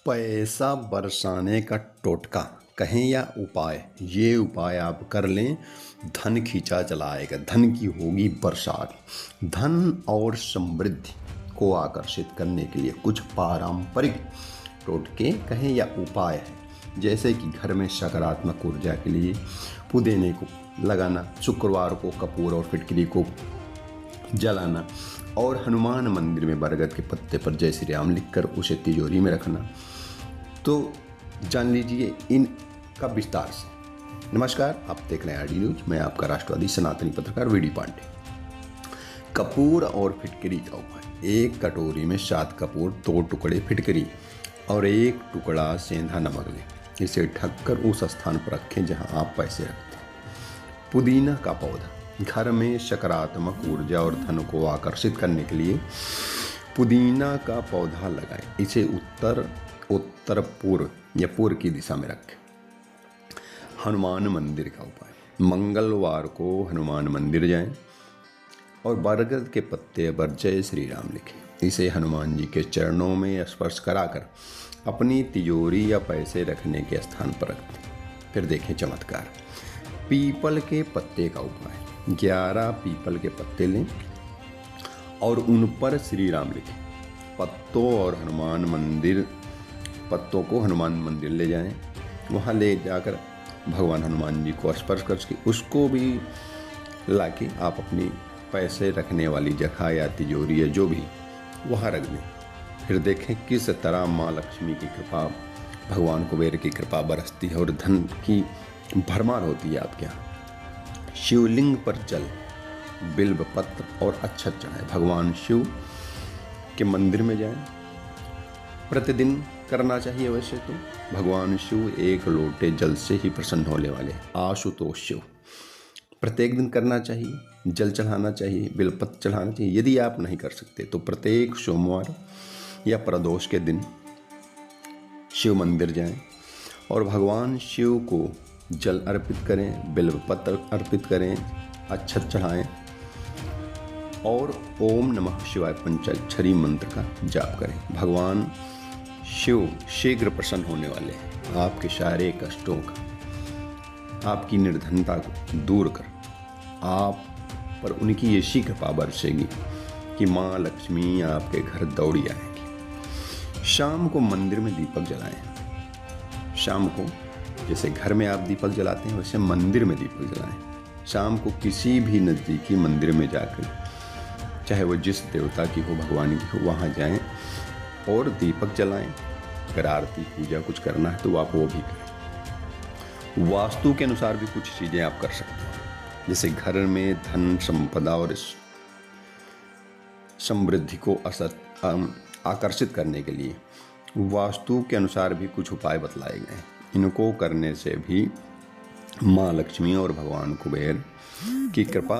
पैसा बरसाने का टोटका कहें या उपाय, ये उपाय आप कर लें, धन खींचा चला आएगा, धन की होगी बरसात। धन और समृद्धि को आकर्षित करने के लिए कुछ पारंपरिक टोटके कहें या उपाय हैं, जैसे कि घर में सकारात्मक ऊर्जा के लिए पुदीने को लगाना, शुक्रवार को कपूर और फिटकरी को जलाना और हनुमान मंदिर में बरगद के पत्ते पर जय श्री राम लिखकर उसे तिजोरी में रखना। तो जान लीजिए इनका विस्तार से। नमस्कार, आप देख रहे हैं आरडी न्यूज। मैं आपका राष्ट्रवादी सनातनी पत्रकार वीडी पांडे। कपूर और फिटकरी का उपाय। एक कटोरी में 7 कपूर, 2 टुकड़े फिटकरी और 1 टुकड़ा सेंधा नमक लें। इसे ढककर उस स्थान पर रखें जहां आप पैसे रखते हैं। पुदीना का पौधा। घर में सकारात्मक ऊर्जा और धन को आकर्षित करने के लिए पुदीना का पौधा लगाएं। इसे उत्तर पूर्व या पूर्व की दिशा में रखें। हनुमान मंदिर का उपाय। मंगलवार को हनुमान मंदिर जाएं और बरगद के पत्ते पर जय श्री राम लिखें। इसे हनुमान जी के चरणों में स्पर्श कराकर अपनी तिजोरी या पैसे रखने के स्थान पर रख दें। फिर देखें चमत्कार। पीपल के पत्ते का उपाय। 11 पीपल के पत्ते लें और उन पर श्री राम लिखें। पत्तों को हनुमान मंदिर ले जाएं। वहाँ ले जाकर भगवान हनुमान जी को स्पर्श करके उसको भी लाके आप अपनी पैसे रखने वाली जगह या तिजोरी या जो भी वहाँ रख दें। फिर देखें किस तरह माँ लक्ष्मी की कृपा, भगवान कुबेर की कृपा बरसती है और धन की भरमार होती है आपके यहाँ। शिवलिंग पर जल, बिल्व पत्र और अक्षत चढ़ाएं। भगवान शिव के मंदिर में जाएं। प्रतिदिन करना चाहिए वैसे तो। भगवान शिव 1 लोटे जल से ही प्रसन्न होने वाले। आशुतोष शिव। प्रत्येक दिन करना चाहिए, जल चढ़ाना चाहिए, बिल्वपत्र चढ़ाना चाहिए। यदि आप नहीं कर सकते तो प्रत्येक सोमवार या प्रदोष के दिन शिव मंदिर जाएं और भगवान शिव को जल अर्पित करें, बिल्वपत्र अर्पित करें, अक्षत चढ़ाएं और ओम नमः शिवाय पंचाक्षरी मंत्र का जाप करें। भगवान शिव शीघ्र प्रसन्न होने वाले हैं। आपके सारे कष्टों का, आपकी निर्धनता को दूर कर आप पर उनकी ऐसी कृपा बरसेगी कि माँ लक्ष्मी आपके घर दौड़ी आएगी। शाम को मंदिर में दीपक जलाएं। शाम को जैसे घर में आप दीपक जलाते हैं वैसे मंदिर में दीपक जलाएं। शाम को किसी भी नज़दीकी मंदिर में जाकर, चाहे वो जिस देवता की हो, भगवान की हो, वहाँ जाएं और दीपक जलाएं। अगर आरती पूजा कुछ करना है तो आप वो भी करें। वास्तु के अनुसार भी कुछ चीज़ें आप कर सकते हैं, जैसे घर में धन संपदा और समृद्धि को आकर्षित करने के लिए वास्तु के अनुसार भी कुछ उपाय बतलाए गए हैं। इनको करने से भी माँ लक्ष्मी और भगवान कुबेर की कृपा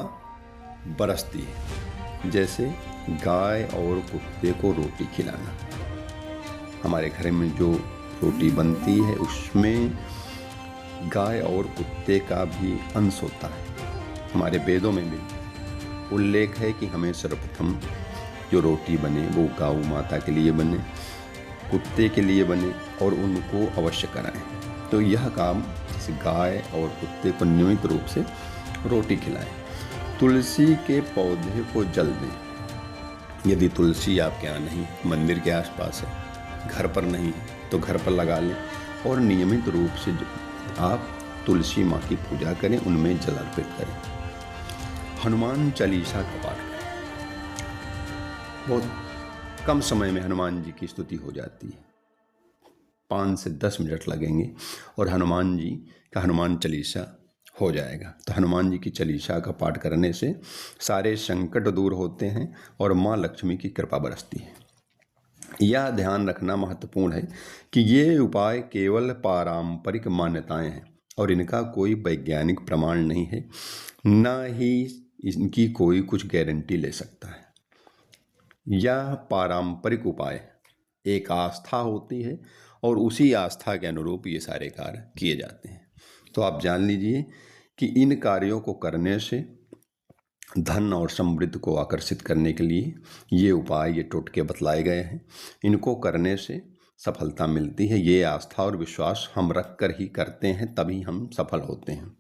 बरसती है। जैसे गाय और कुत्ते को रोटी खिलाना। हमारे घर में जो रोटी बनती है उसमें गाय और कुत्ते का भी अंश होता है। हमारे वेदों में भी उल्लेख है कि हमें सर्वप्रथम जो रोटी बने वो गौ माता के लिए बने, कुत्ते के लिए बने और उनको अवश्य कराएं। तो यह काम जैसे गाय और कुत्ते को नियमित रूप से रोटी खिलाएं। तुलसी के पौधे को जल दें। यदि तुलसी आपके यहाँ नहीं, मंदिर के आसपास है, घर पर नहीं है तो घर पर लगा लें और नियमित रूप से आप तुलसी माँ की पूजा करें, उनमें जल अर्पित करें। हनुमान चालीसा का पाठ करें। बहुत कम समय में हनुमान जी की स्तुति हो जाती है। 5 से 10 मिनट लगेंगे और हनुमान जी का हनुमान चालीसा हो जाएगा। तो हनुमान जी की चालीसा का पाठ करने से सारे संकट दूर होते हैं और माँ लक्ष्मी की कृपा बरसती है। यह ध्यान रखना महत्वपूर्ण है कि ये उपाय केवल पारंपरिक मान्यताएं हैं और इनका कोई वैज्ञानिक प्रमाण नहीं है, न ही इनकी कोई कुछ गारंटी ले सकता है। यह पारंपरिक उपाय एक आस्था होती है और उसी आस्था के अनुरूप ये सारे कार्य किए जाते हैं। तो आप जान लीजिए कि इन कार्यों को करने से धन और समृद्धि को आकर्षित करने के लिए ये उपाय, ये टोटके बतलाए गए हैं। इनको करने से सफलता मिलती है। ये आस्था और विश्वास हम रख कर ही करते हैं, तभी हम सफल होते हैं।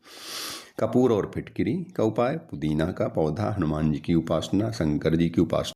कपूर और फिटकिरी का उपाय: पुदीना का पौधा, हनुमान जी की उपासना, शंकर जी की उपासना